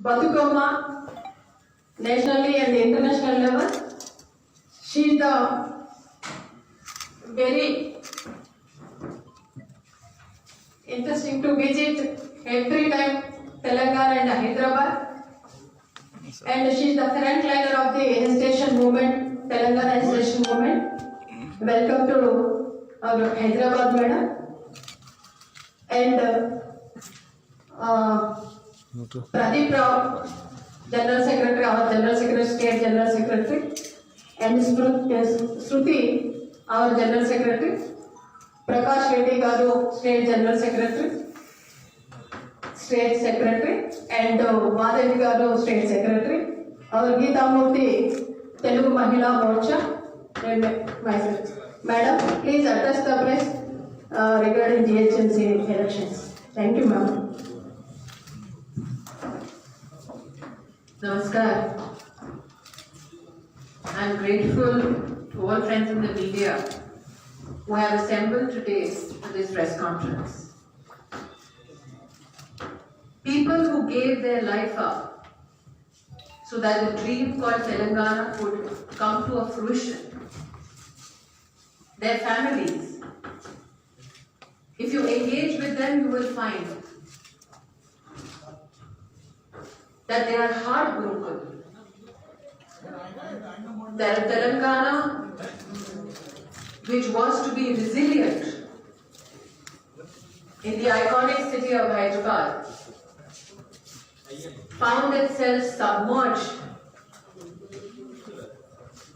Batukama, nationally and international level. She is the very interesting to visit every time Telangana and Hyderabad. And she is the frontliner of the hesitation movement, Telangana hesitation movement. Welcome to our Hyderabad madam. And Pradeep Rao, General Secretary, our General Secretary, State General Secretary, and Smriti, our General Secretary, Prakash Reddy Garu, State General Secretary, and Madhavi Garu, State Secretary, our Geeta Murthy, Telugu Mahila Morcha, and myself. Madam, please address the press regarding GHMC elections. Thank you, ma'am. Namaskar. I am grateful to all friends in the media who have assembled today for this press conference. People who gave their life up so that the dream called Telangana could come to a fruition. Their families. If you engage with them, you will find that they are heartbroken. That Telangana, which was to be resilient in the iconic city of Hyderabad, found itself submerged,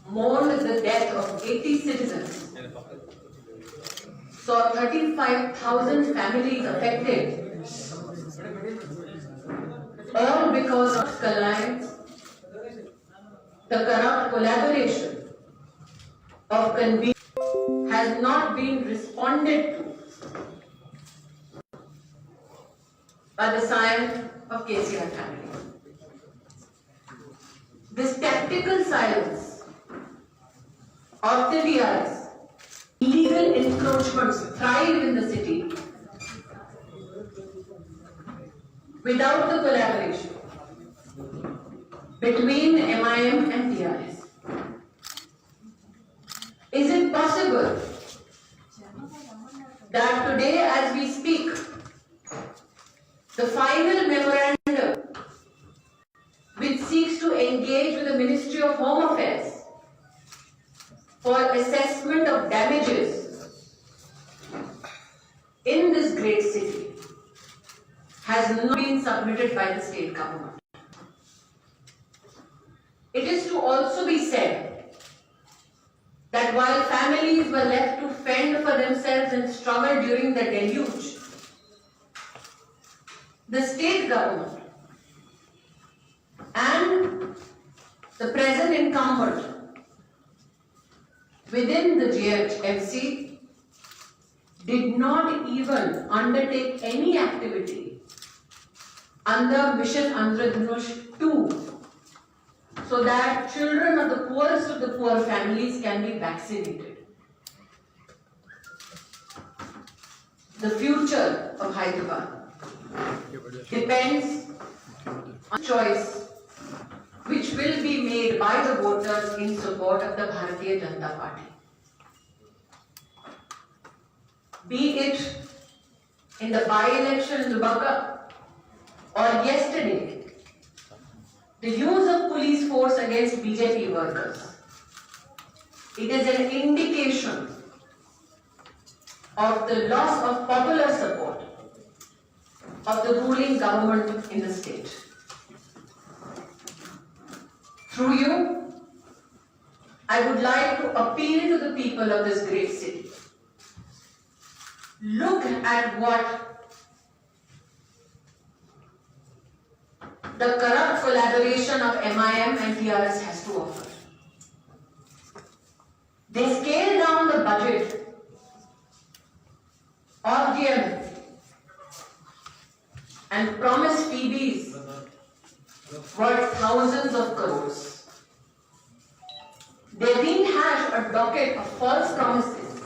mourned the death of 80 citizens, saw 35,000 families affected, all because of alliance, the corrupt collaboration of convenience has not been responded to by the scion of KCR family. This tactical silence of the DRS, illegal encroachments thrive in the city without the collaboration between MIM and TRS. Is it possible that today as we speak, the final memorandum which seeks to engage with the Ministry of Home Affairs for assessment of damages in this great city has not been submitted by the state government? It is to also be said that while families were left to fend for themselves and struggle during the deluge, the state government and the present incumbent within the GHMC did not even undertake any activity under Mission Andhradhanush 2 so that children of the poorest of the poor families can be vaccinated. The future of Hyderabad depends on choice which will be made by the voters in support of the Bharatiya Janata Party. Be it in the by-election in Dubaka or yesterday, the use of police force against BJP workers. It is an indication of the loss of popular support of the ruling government in the state. Through you, I would like to appeal to the people of this great city. Look at what the corrupt collaboration of MIM and TRS has to offer. They scale down the budget of GM and promise freebies worth thousands of crores. They rehash a docket of false promises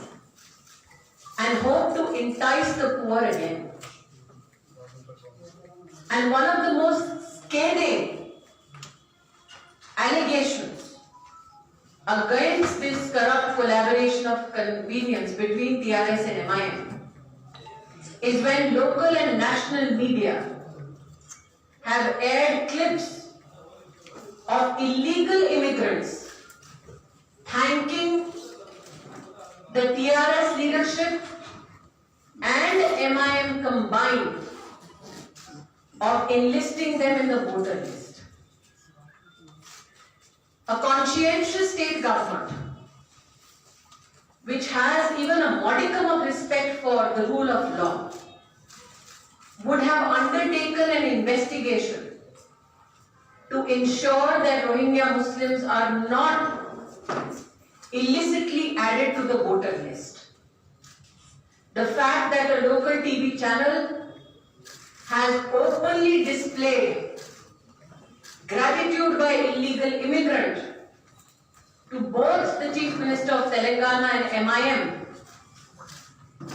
and hope to entice the poor again. And one of the most scathing allegations against this corrupt collaboration of convenience between TRS and MIM is when local and national media have aired clips of illegal immigrants thanking the TRS leadership and MIM combined of enlisting them in the voter list. A conscientious state government which has even a modicum of respect for the rule of law would have undertaken an investigation to ensure that Rohingya Muslims are not illicitly added to the voter list. The fact that a local TV channel has openly displayed gratitude by illegal immigrant to both the Chief Minister of Telangana and MIM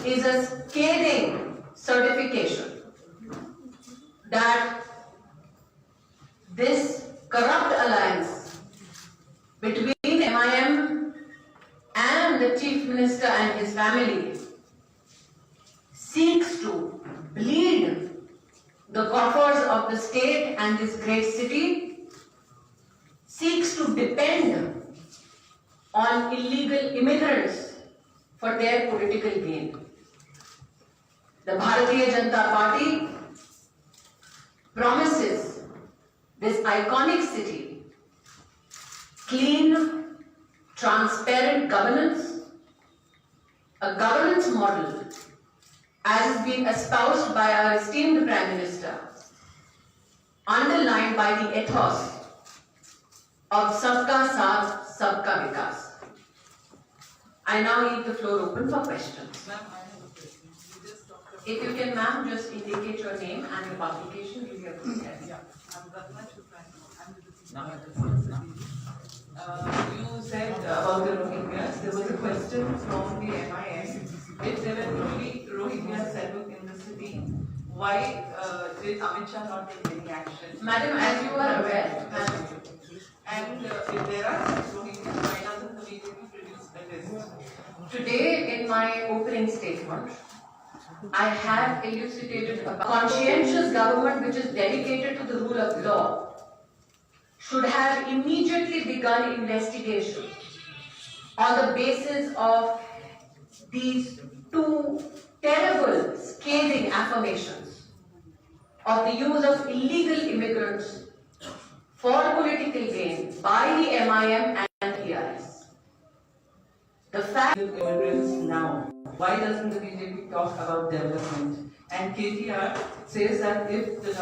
is a scathing certification that this corrupt alliance between MIM and the Chief Minister and his family seeks to bleed the coffers of the state and this great city, seeks to depend on illegal immigrants for their political gain. The Bharatiya Janata Party promises this iconic city clean, transparent governance, a governance model as has been espoused by our esteemed Prime Minister, underlined by the ethos of Sabka Saath, Sabka Vikas. I now leave the floor open for questions. If you can, ma'am, just indicate your name and your publication, give your consent. Yeah, I'm Ratna Chupran. I'm with the you said about the Rohingyas. There was a question from the MIM. If there were truly Rohingyas settled in the city, why did Amit Shah not take any action? Madam, as you are aware, madam, and if there are such Rohingyas, why doesn't the BJP produce a list? today in my opening statement, I have elucidated a conscientious government which is dedicated to the rule of law should have immediately begun investigation on the basis of these two terrible, scathing affirmations of the use of illegal immigrants for political gain by the MIM and TRS. The fact With immigrants now, why doesn't the BJP talk about development? And KTR says that if there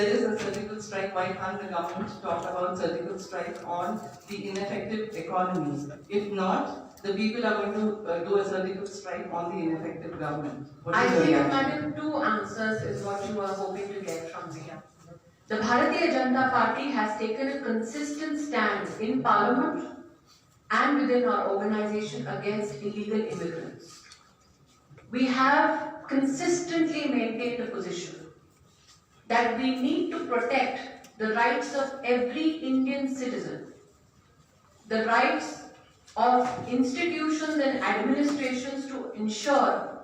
is a surgical strike, why can't the government talk about surgical strike on the ineffective economy? If not, the people are going to do a surgical strike on the ineffective government. What I is your think, reaction? madam, two answers is what you are hoping to get from me. The Bharatiya Janata Party has taken a consistent stand in Parliament and within our organization against illegal immigrants. We have consistently maintained the position that we need to protect the rights of every Indian citizen, the rights of institutions and administrations to ensure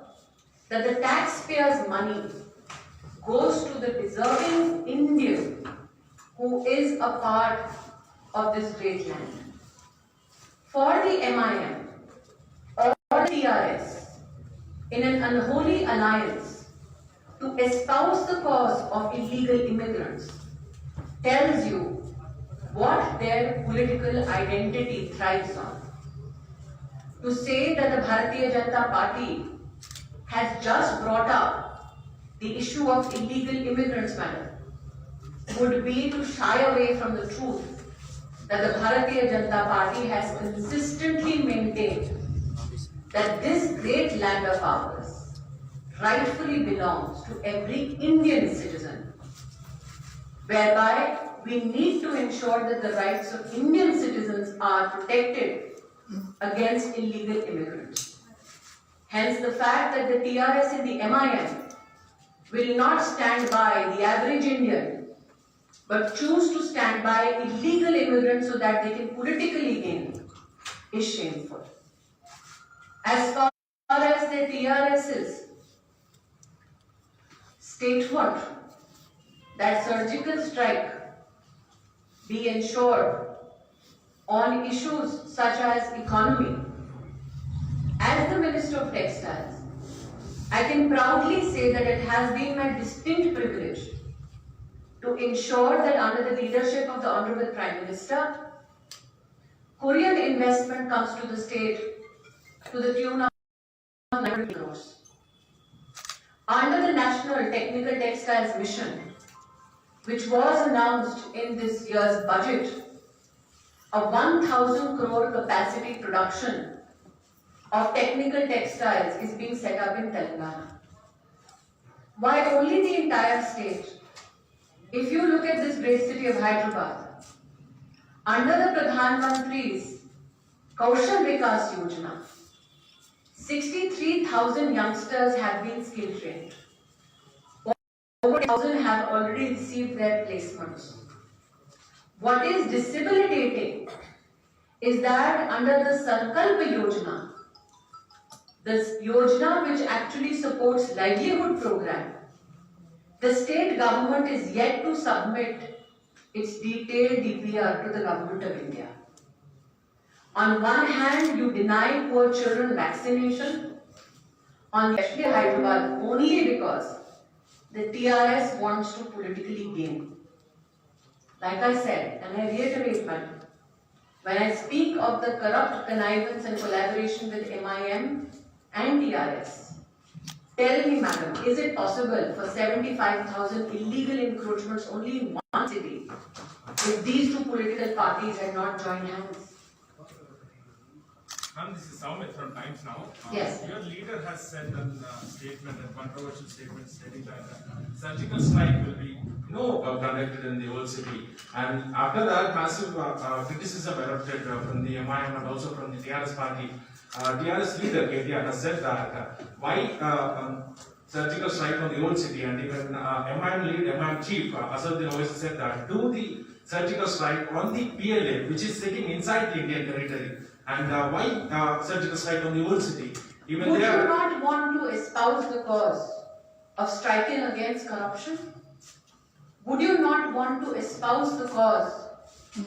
that the taxpayers' money goes to the deserving Indian who is a part of this great land. For the MIM or TRS in an unholy alliance to espouse the cause of illegal immigrants tells you what their political identity thrives on. To say that the Bharatiya Janata Party has just brought up the issue of illegal immigrants, madam, would be to shy away from the truth that the Bharatiya Janata Party has consistently maintained that this great land of ours rightfully belongs to every Indian citizen, whereby we need to ensure that the rights of Indian citizens are protected against illegal immigrants. Hence the fact that the TRS and the MIM will not stand by the average Indian, but choose to stand by illegal immigrants so that they can politically gain, is shameful. As far as the TRS's statement that surgical strike be ensured on issues such as economy, as the Minister of Textiles, I can proudly say that it has been my distinct privilege to ensure that under the leadership of the Honorable Prime Minister, Korean investment comes to the state to the tune of 900 crores. Under the National Technical Textiles Mission, which was announced in this year's budget, a 1,000 crore capacity production of technical textiles is being set up in Telangana. Why only the entire state? If you look at this great city of Hyderabad, under the Pradhan Mantri's Kaushal Vikas Yojana, 63,000 youngsters have been skill trained. Over 1,000 have already received their placements. What is debilitating is that under the Sankalpa Yojana, this Yojana which actually supports livelihood program, the state government is yet to submit its detailed DPR to the Government of India. On one hand, you deny poor children vaccination, on especially Hyderabad, only because the TRS wants to politically gain. Like I said, and I reiterate, madam, when I speak of the corrupt connivance and collaboration with MIM and TRS, tell me, madam, is it possible for 75,000 illegal encroachments only in one city if these two political parties had not joined hands? Ma'am, this is Soumit from Times Now. Yes. Your leader has said a statement, a controversial statement, stating that surgical strike will be conducted in the old city. And after that, massive criticism erupted from the MIM and also from the TRS party. TRS leader KTR has said that why surgical strike on the old city, and even MIM lead, MIM chief Asaduddin Owaisi said that do the surgical strike on the PLA, which is sitting inside the Indian territory. And why surgical strike on the old city? Even Would there, you not want to espouse the cause of striking against corruption? Would you not want to espouse the cause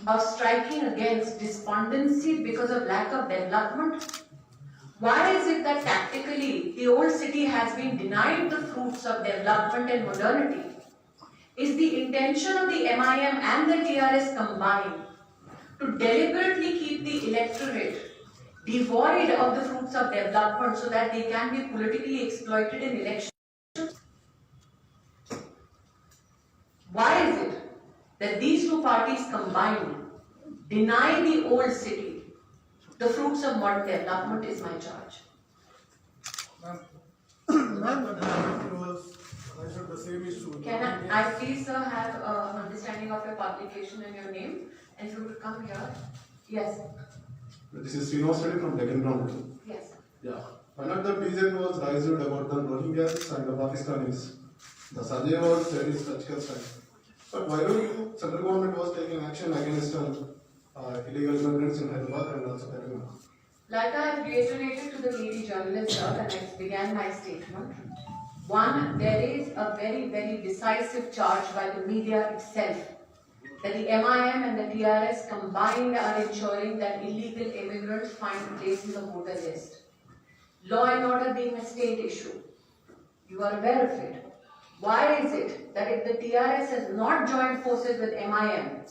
of striking against despondency because of lack of development? Why is it that tactically the old city has been denied the fruits of development and modernity? Is the intention of the MIM and the TRS combined to deliberately keep the electorate devoid of the fruits of development so that they can be politically exploited in elections? Why is it that these two parties combined deny the old city the fruits of modern development is my charge. The same issue. Can I please have an understanding of your publication and your name? And if you would come here. Yes. This is Srinivas from Deccan Chronicle. Yes. Yeah. One of the BJP was raised about the Rohingyas and the Pakistanis. The Sanjay was said is surgical strike. But why don't you, central government was taking action against illegal immigrants in Hyderabad and also Telangana? Like I have reiterated to the lady journalist when I began my statement, one, there is a very, very decisive charge by the media itself that the MIM and the TRS combined are ensuring that illegal immigrants find a place in the voter list. Law and order being a state issue, you are aware of it. Why is it that if the TRS has not joined forces with MIM,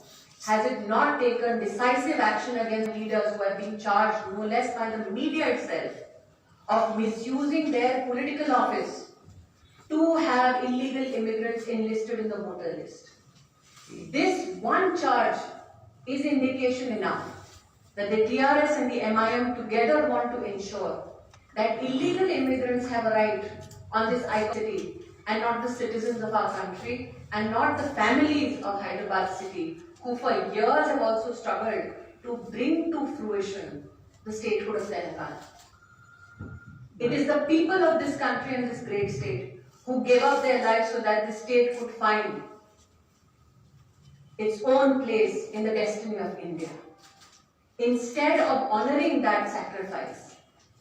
has it not taken decisive action against leaders who have been charged no less by the media itself of misusing their political office to have illegal immigrants enlisted in the voter list? This one charge is indication enough that the TRS and the MIM together want to ensure that illegal immigrants have a right on this identity and not the citizens of our country and not the families of Hyderabad city who for years have also struggled to bring to fruition the statehood of Telangana. It is the people of this country and this great state who gave up their lives so that the state could find its own place in the destiny of India. Instead of honoring that sacrifice,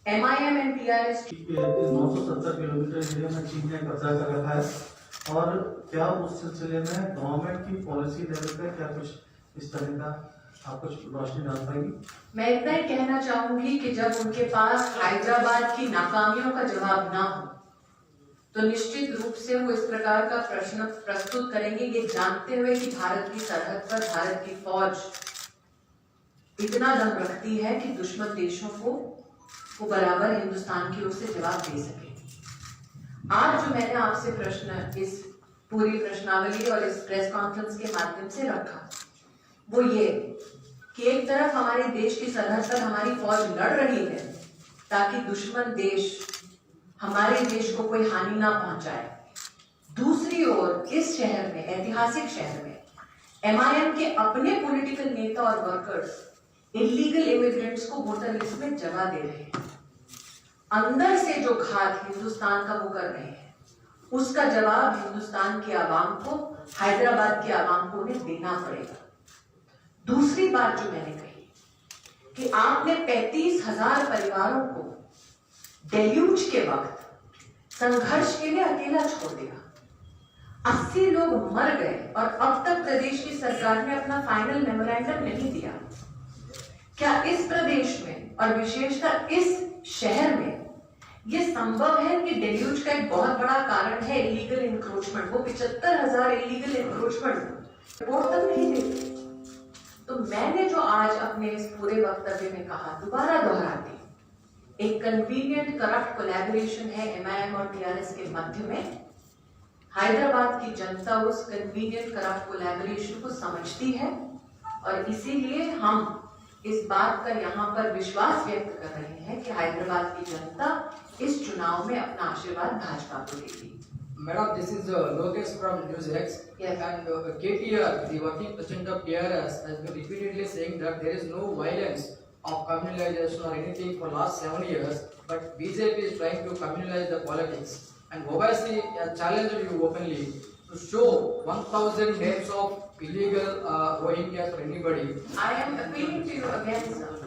MIM and TRS 970 kilometre area में चीन ने कब्जा कर रखा है और क्या उस सिलसिले में गवर्नमेंट की पॉलिसी लेवल पे क्या कुछ इस तरह का आप कुछ रोशनी डाल पाएंगी? मैं इतना ही कहना चाहूंगी कि जब उनके पास हैदराबाद की नाकामियों का जवाब ना हो तो निश्चित रूप से वो इस प्रकार का प्रश्न प्रस्तुत करेंगे, ये जानते हुए कि भारत की सरहद पर भारत की फौज इतना दम रखती है कि दुश्मन देशों को वो बराबर हिंदुस्तान की ओर से जवाब दे सके। आज जो मैंने आपसे प्रश्न इस पूरी प्रश्नावली और इस प्रेस कॉन्फ्रेंस के माध्यम से रखा वो ये कि एक तरफ हमारे देश की सरहद पर हमारी फौज लड़ रही है ताकि दुश्मन देश हमारे देश को कोई हानि ना पहुंचाए, दूसरी ओर इस शहर में, ऐतिहासिक शहर में, MIM के अपने पॉलिटिकल नेता और वर्कर्स इलीगल इमिग्रेंट्स को वोटर लिस्ट में जगह दे रहे हैं। अंदर से जो घात हिंदुस्तान का वो कर रहे हैं उसका जवाब हिंदुस्तान की आवाम को, हैदराबाद की आवाम को उन्हें देना पड़ेगा। दूसरी बात जो मैंने कही कि आपने 35,000 परिवारों को डेल्यूज के वक्त संघर्ष के लिए अकेला छोड़ दिया, 80 लोग मर गए और अब तक प्रदेश की सरकार ने अपना फाइनल मेमोरेंडम नहीं दिया। क्या इस प्रदेश में और विशेषकर इस शहर में यह संभव है कि डेल्यूज का एक बहुत बड़ा कारण है इलीगल इंक्रोचमेंट? वो 75,000 इलीगल इंक्रोचमेंट रिपोर्ट तक नहीं देती। तो मैंने जो आज अपने इस पूरे वक्तव्य में कहा, दोबारा दोहराती, एक कन्वीनियंट करप्ट कोलैबोरेशन है MIM और TRS के मध्य में। हैदराबाद की जनता उस कन्वीनियंट करप्ट कोलैबोरेशन को समझती है और इसीलिए हम इस बात का यहाँ पर विश्वास व्यक्त कर रहे हैं कि हैदराबाद की जनता इस चुनाव में अपना आशीर्वाद भाजपा को देगी। Madam, this is Lokesh from NewsX. Yes. And KTR, the working president of TRS, has been repeatedly saying that there is no violence of communalization or anything for last 7 years, but BJP is trying to communalize the politics. And Obaisi challenged you openly to show 1,000 names of illegal Rohingyas for anybody. I am appealing to you again, sir.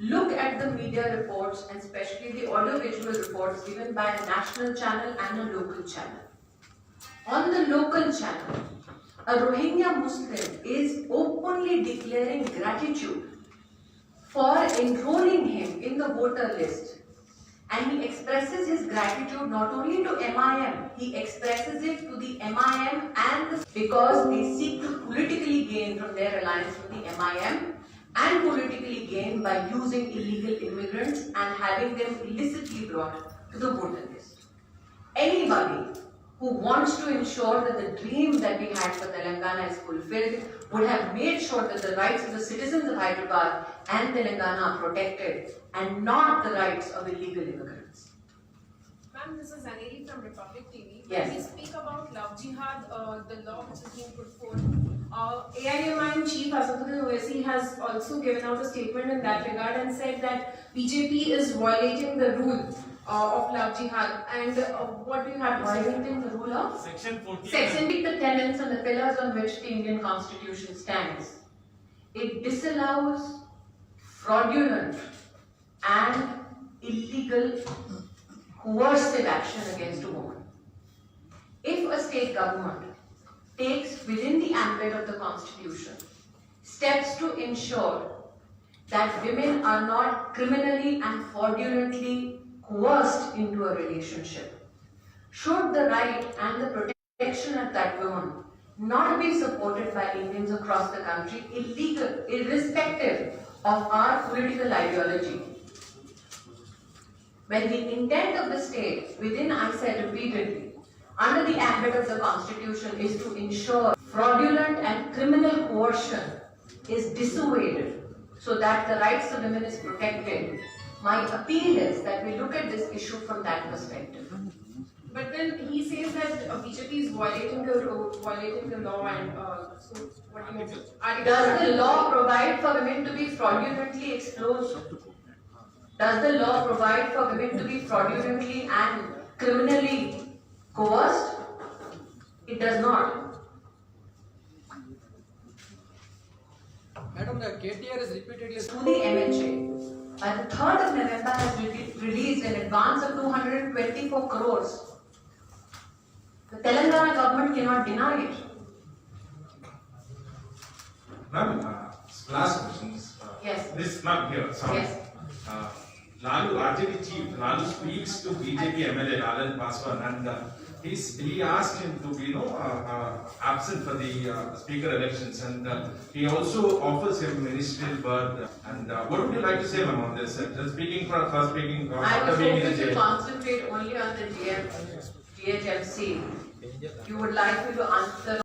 Look at the media reports and especially the audio-visual reports given by a national channel and a local channel. On the local channel, a Rohingya Muslim is openly declaring gratitude for enrolling him in the voter list. And he expresses his gratitude not only to MIM, he expresses it to the MIM because they seek to politically gain from their alliance with the MIM and politically gain by using illegal immigrants and having them illicitly brought to the voter list. Anybody who wants to ensure that the dream that we had for Telangana is fulfilled would have made sure that the rights of the citizens of Hyderabad and Telangana are protected and not the rights of illegal immigrants. Ma'am, this is Aneli from Republic TV. Yes. When we speak about love jihad, the law which is being put forth, AIMIM Chief Asaduddin Owaisi has also given out a statement in that regard and said that BJP is violating the rule of love jihad. And what do you have to say? Violating the rule of? Section 14. Section the tenets and the pillars on which the Indian Constitution stands. It disallows fraudulent and illegal coercive action against a woman. If a state government takes within the ambit of the Constitution steps to ensure that women are not criminally and fraudulently coerced into a relationship, should the right and the protection of that woman not be supported by Indians across the country, illegal, irrespective of our political ideology? When the intent of the state, within, I said repeatedly, under the ambit of the Constitution is to ensure fraudulent and criminal coercion is dissuaded so that the rights of women is protected, my appeal is that we look at this issue from that perspective. But then he says that BJP is violating the law and so what do you mean? Does the law provide for women to be fraudulently exposed? Does the law provide for women to be fraudulently and criminally coerced? It does not. Madam, the KTR is repeatedly To the MHA, by the 3rd of November has released an advance of 224 crores. The Telangana government cannot deny it. Ma'am, last questions. Yes. This ma'am here, sorry. Yes. Lalu, RJD chief, Lalu speaks to BJP MLA Lalan Paswan and he asked him to be, absent for the speaker elections and he also offers him ministerial berth. And what would you like to say, ma'am, on this? Speaking I after was being in hoping to jail. concentrate only on the GHMC. You would like me to answer